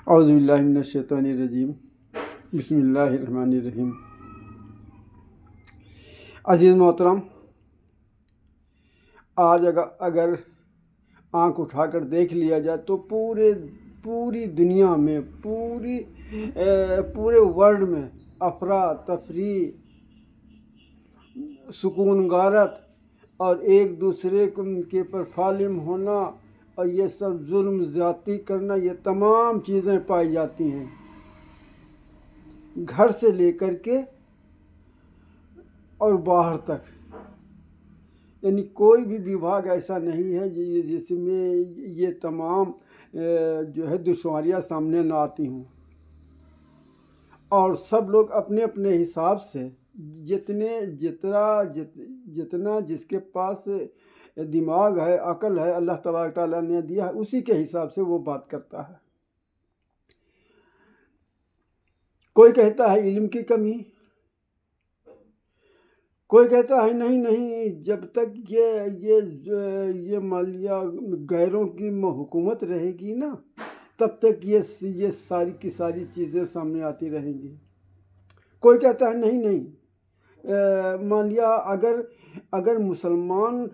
اعوذ باللہ من الشیطان الرجیم، بسم اللہ الرحمن الرحیم۔ عزیز محترم، آج اگر آنکھ اٹھا کر دیکھ لیا جائے تو پوری دنیا میں پورے ورلڈ میں افراتفری، سکون غارت اور ایک دوسرے کے پر فالم ہونا اور یہ سب ظلم زیادتی کرنا، یہ تمام چیزیں پائی جاتی ہیں، گھر سے لے کر کے اور باہر تک۔ یعنی کوئی بھی وبھاگ ایسا نہیں ہے جس میں یہ تمام دشواریاں سامنے نہ آتی ہوں، اور سب لوگ اپنے اپنے حساب سے جتنا جس کے پاس دماغ ہے، عقل ہے، اللہ تبارک تعالیٰ نے دیا ہے، اسی کے حساب سے وہ بات کرتا ہے۔ کوئی کہتا ہے علم کی کمی، کوئی کہتا ہے نہیں، جب تک یہ مالیہ غیروں کی حکومت رہے گی نا، تب تک یہ ساری کی ساری چیزیں سامنے آتی رہیں گی۔ کوئی کہتا ہے نہیں، مان لیا اگر مسلمان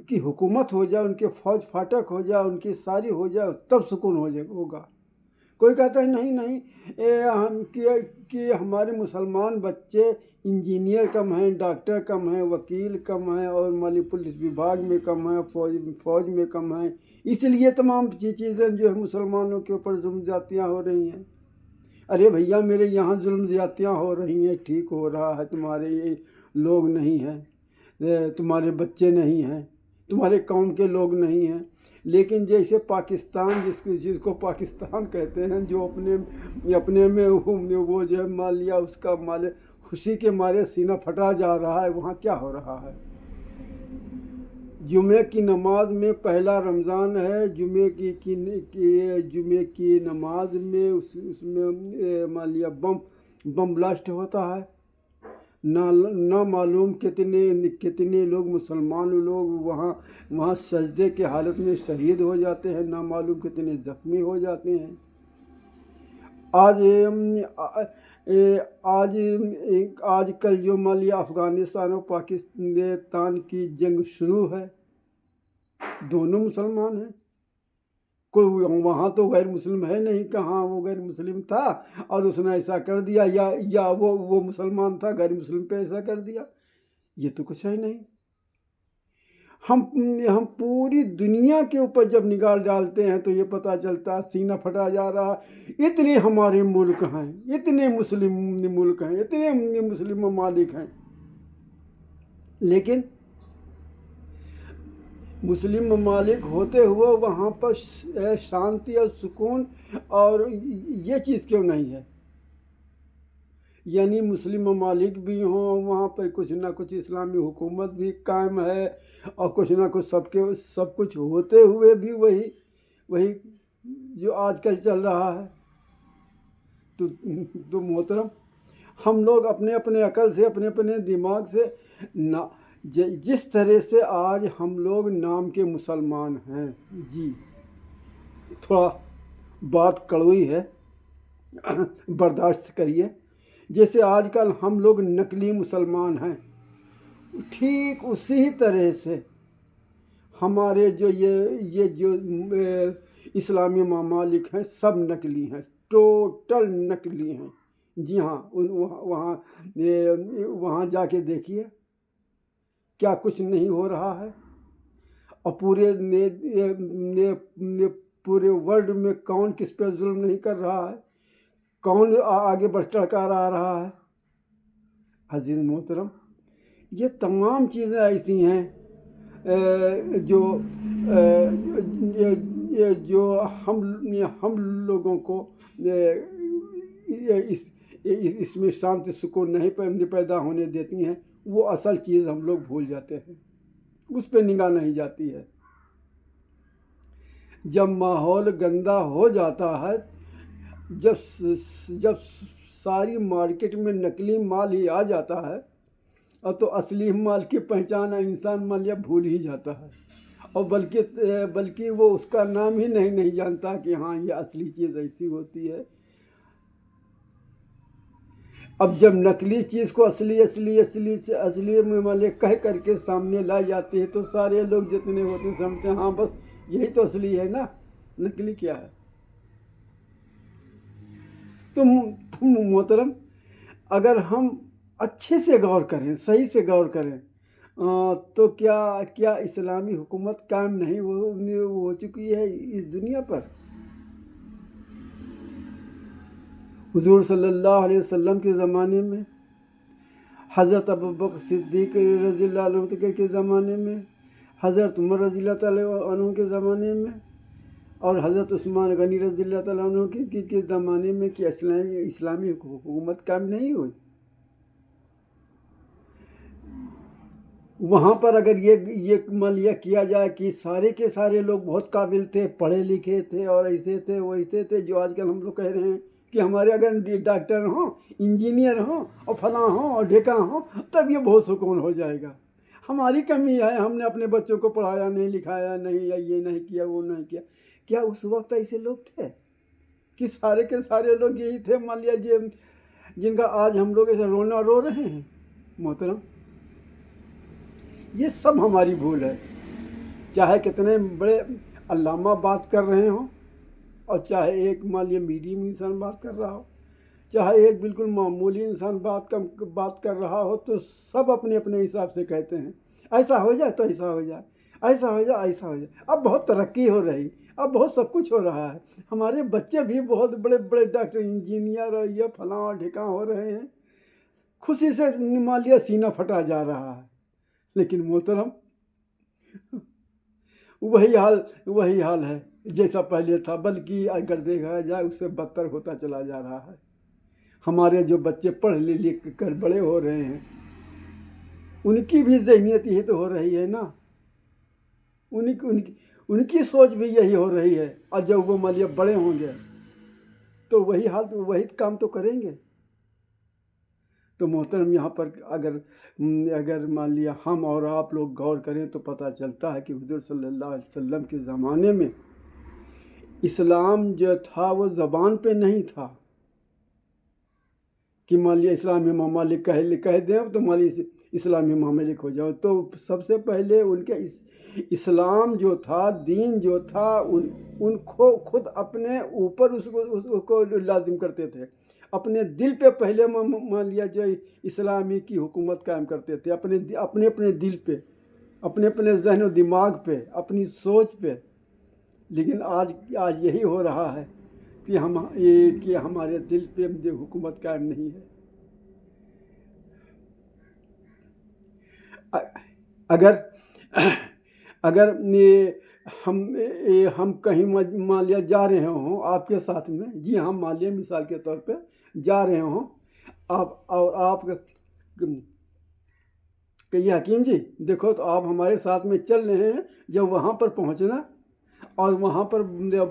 کی حکومت ہو جائے، ان کے فوج فاٹک ہو جائے، ان کی ساری ہو جائے، تب سکون ہوگا۔ کوئی کہتا ہے نہیں، کہ ہمارے مسلمان بچے انجینئر کم ہیں، ڈاکٹر کم ہیں، وکیل کم ہیں، اور مالی پولیس وبھاگ میں کم ہیں، فوج میں کم ہیں، اس لیے تمام چیزیں جو ہے مسلمانوں کے اوپر ظلم زیادتیاں ہو رہی ہیں۔ ارے بھیا، میرے یہاں ظلم زیادتیاں ہو رہی ہیں، ٹھیک ہو رہا ہے، تمہارے یہ لوگ نہیں ہیں، تمہارے بچے نہیں ہیں، تمہارے قوم کے لوگ نہیں ہیں، لیکن جیسے پاکستان جس کو پاکستان کہتے ہیں، جو اپنے میں وہ جو ہے مان لیا اس کا خوشی کے مارے سینہ پھٹا جا رہا ہے، وہاں کیا ہو رہا ہے؟ جمعے کی نماز میں پہلا رمضان ہے، جمعے کی نماز میں اس میں مان لیا بم بلاسٹ ہوتا ہے، نہ معلوم کتنے لوگ مسلمان لوگ وہاں سجدے کے حالت میں شہید ہو جاتے ہیں، نہ معلوم کتنے زخمی ہو جاتے ہیں۔ آج کل جو مان لیا افغانستان اور پاکستان کی جنگ شروع ہے، دونوں مسلمان ہیں، کوئی وہاں تو غیر مسلم ہے نہیں، کہاں وہ غیر مسلم تھا اور اس نے ایسا کر دیا، یا وہ مسلمان تھا غیر مسلم پہ ایسا کر دیا، یہ تو کچھ ہے نہیں۔ ہم پوری دنیا کے اوپر جب نگاہ ڈالتے ہیں تو یہ پتہ چلتا ہے سینہ پھٹا جا رہا ہے۔ اتنے ہمارے ملک ہیں، اتنے مسلم ملک ہیں، اتنے مسلم ممالک ہیں، لیکن مسلم ممالک ہوتے ہوئے وہاں پر شانتی اور سکون اور یہ چیز کیوں نہیں ہے؟ یعنی مسلم ممالک بھی ہوں، وہاں پر کچھ نہ کچھ اسلامی حکومت بھی قائم ہے، اور کچھ نہ کچھ سب کچھ ہوتے ہوئے بھی وہی جو آج کل چل رہا ہے۔ تو محترم، ہم لوگ اپنے اپنے عقل سے، اپنے اپنے دماغ سے جس طرح سے آج ہم لوگ نام کے مسلمان ہیں، جی تھوڑا بات کڑوئی ہے، برداشت کریے، جیسے آج کل ہم لوگ نقلی مسلمان ہیں، ٹھیک اسی طرح سے ہمارے جو اسلامی ممالک ہیں سب نقلی ہیں، ٹوٹل نقلی ہیں۔ جی ہاں، وہاں جا کے دیکھیے کیا کچھ نہیں ہو رہا ہے، اور پورے ورلڈ میں کون کس پہ ظلم نہیں کر رہا ہے، کون آگے بڑھ چڑھ کر آ رہا ہے۔ عزیز محترم، یہ تمام چیزیں ایسی ہیں جو ہم لوگوں کو اس میں شانتی سکون نہیں پیدا ہونے دیتی ہیں۔ وہ اصل چیز ہم لوگ بھول جاتے ہیں، اس پہ نگاہ نہیں جاتی ہے۔ جب ماحول گندا ہو جاتا ہے، جب ساری مارکیٹ میں نقلی مال ہی آ جاتا ہے، اور تو اصلی مال کی پہچان انسان مان لیا بھول ہی جاتا ہے، اور بلکہ وہ اس کا نام ہی نہیں جانتا کہ ہاں یہ اصلی چیز ایسی ہوتی ہے۔ اب جب نقلی چیز کو اصلی میں والے کہہ کر کے سامنے لائی جاتی ہے تو سارے لوگ جتنے ہوتے ہیں سمجھتے ہیں ہاں بس یہی تو اصلی ہے نا، نقلی کیا ہے؟ تو محترم، اگر ہم اچھے سے غور کریں، صحیح سے غور کریں، تو کیا اسلامی حکومت قائم نہیں ہو چکی ہے اس دنیا پر؟ حضور صلی اللہ علیہ وسلم کے زمانے میں، حضرت ابوبکر صدیق رضی اللہ عنہ کے زمانے میں، حضرت عمر رضی اللہ تعالیٰ عنہ کے زمانے میں، اور حضرت عثمان غنی رضی اللہ تعالیٰ عنہ کے زمانے میں کہ اسلامی حکومت قائم نہیں ہوئی۔ وہاں پر اگر یہ عملیہ کیا جائے کہ سارے کے سارے لوگ بہت قابل تھے، پڑھے لکھے تھے اور ایسے تھے ویسے تھے، جو آج کل ہم لوگ کہہ رہے ہیں کہ ہمارے اگر ڈاکٹر ہوں، انجینئر ہوں اور فلاں ہوں اور ڈھیکاں ہوں، تب یہ بہت سکون ہو جائے گا۔ ہماری کمی ہے، ہم نے اپنے بچوں کو پڑھایا نہیں، لکھایا نہیں، یا یہ نہیں کیا، وہ نہیں کیا۔ کیا اس وقت ایسے لوگ تھے کہ سارے کے سارے لوگ یہی تھے؟ مان لیا جن کا آج ہم لوگ ایسے رونا رو رہے ہیں؟ محترم، یہ سب ہماری بھول ہے۔ چاہے کتنے بڑے علامہ بات کر رہے ہوں، اور چاہے ایک مان لیا میڈیم انسان بات کر رہا ہو، چاہے ایک بالکل معمولی انسان بات کر رہا ہو، تو سب اپنے اپنے حساب سے کہتے ہیں ایسا ہو جائے تو ایسا ہو جائے، ایسا ہو جائے ایسا ہو جائے۔ اب بہت ترقی ہو رہی، اب بہت سب کچھ ہو رہا ہے، ہمارے بچے بھی بہت بڑے بڑے ڈاکٹر، انجینئر اور یہ فلاں اور ڈھکاں ہو رہے ہیں، خوشی سے مان لیا سینہ پھٹا جا رہا ہے۔ لیکن محترم، وہی حال ہے جیسا پہلے تھا، بلکہ اگر دیکھا جائے اس سے بدتر ہوتا چلا جا رہا ہے۔ ہمارے جو بچے پڑھ لکھ کر بڑے ہو رہے ہیں، ان کی بھی ذہنیت یہی تو ہو رہی ہے نا، ان کی سوچ بھی یہی ہو رہی ہے، اور جب وہ مان لیا بڑے ہوں گے تو وہی کام تو کریں گے۔ تو محترم، یہاں پر اگر مان لیا ہم اور آپ لوگ غور کریں تو پتہ چلتا ہے کہ حضور صلی اللہ علیہ وسلم کے زمانے میں اسلام جو تھا وہ زبان پہ نہیں تھا کہ مان لیا اسلامی ممالک کہہ دیں تو مان لیا اسلامی ممالک ہو جاؤ۔ تو سب سے پہلے ان کے اسلام جو تھا، دین جو تھا، ان کو خود اپنے اوپر اس کو لازم کرتے تھے، اپنے دل پہ پہلے مان لیا جو اسلامی کی حکومت قائم کرتے تھے، اپنے دل پہ، اپنے ذہن و دماغ پہ، اپنی سوچ پہ۔ لیکن آج یہی ہو رہا ہے کہ ہمارے دل پہ حکومت قائم نہیں ہے۔ اگر ہم کہیں مان لیا جا رہے ہوں آپ کے ساتھ میں، جی ہم مان لیا مثال کے طور پہ جا رہے ہوں آپ کہیے حکیم جی دیکھو تو آپ ہمارے ساتھ میں چل رہے ہیں، جب وہاں پر پہنچنا اور وہاں پر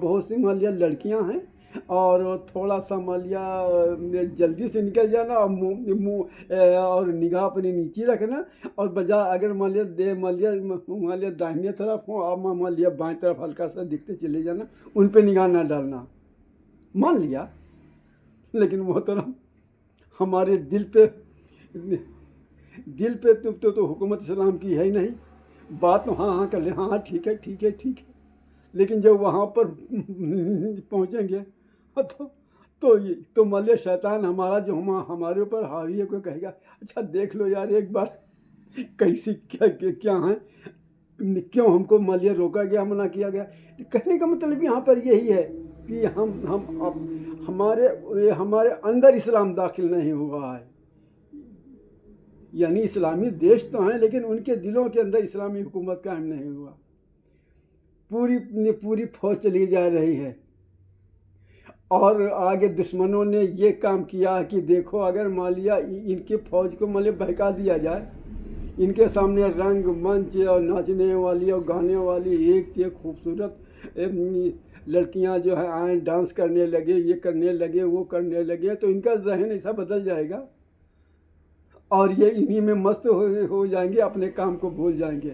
بہت سی مان لیا لڑکیاں ہیں، اور تھوڑا سا مان لیا جلدی سے نکل جانا، اور نگاہ اپنی نیچی رکھنا، اور بجائے اگر مان لیا داہنی طرف ہوں، آپ مان لیا بائیں طرف ہلکا سا دکھتے چلے جانا، ان پہ نگاہ نہ ڈالنا، مان لیا۔ لیکن محترم، ہمارے دل پہ تو حکومت اسلام کی ہے ہی نہیں۔ بات تو ہاں کر لیں، ہاں ٹھیک ہے، لیکن جب وہاں پر پہنچیں گے تو مان لیا شیطان ہمارا جو ہمارے اوپر حاوی ہے، کوئی کہے گا اچھا دیکھ لو یار ایک بار کیسی کیا ہیں، کیوں ہم کو مان لیا روکا گیا، منع کیا گیا۔ کہنے کا مطلب یہاں پر یہی ہے کہ ہمارے اندر اسلام داخل نہیں ہوا ہے، یعنی اسلامی دیش تو ہیں لیکن ان کے دلوں کے اندر اسلامی حکومت قائم نہیں ہوا۔ پوری فوج چلی جا رہی ہے، اور آگے دشمنوں نے یہ کام کیا کہ دیکھو اگر مان لیا ان کی فوج کو مان لیا بہکا دیا جائے، ان کے سامنے رنگ منچ اور ناچنے والی اور گانے والی ایک خوبصورت لڑکیاں جو ہیں آئیں ڈانس کرنے لگے، یہ کرنے لگے، وہ کرنے لگے، تو ان کا ذہن ایسا بدل جائے گا اور یہ انہی میں مست ہو جائیں گے، اپنے کام کو بھول جائیں گے۔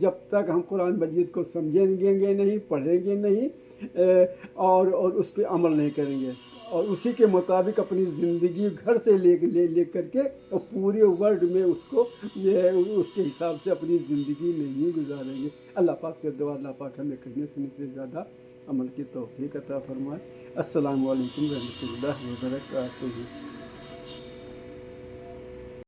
جب تک ہم قرآن مجید کو سمجھیں گے نہیں، پڑھیں گے نہیں، اور اس پہ عمل نہیں کریں گے، اور اسی کے مطابق اپنی زندگی گھر سے لے کر کے اور پورے ورلڈ میں اس کو اس کے حساب سے اپنی زندگی نہیں گزاریں گے۔ اللہ پاک سے دعا، اللہ پاک ہمیں کہنے سننے سے زیادہ عمل کی توفیق عطا فرمائے۔ السلام علیکم ورحمۃ اللہ وبرکاتہ۔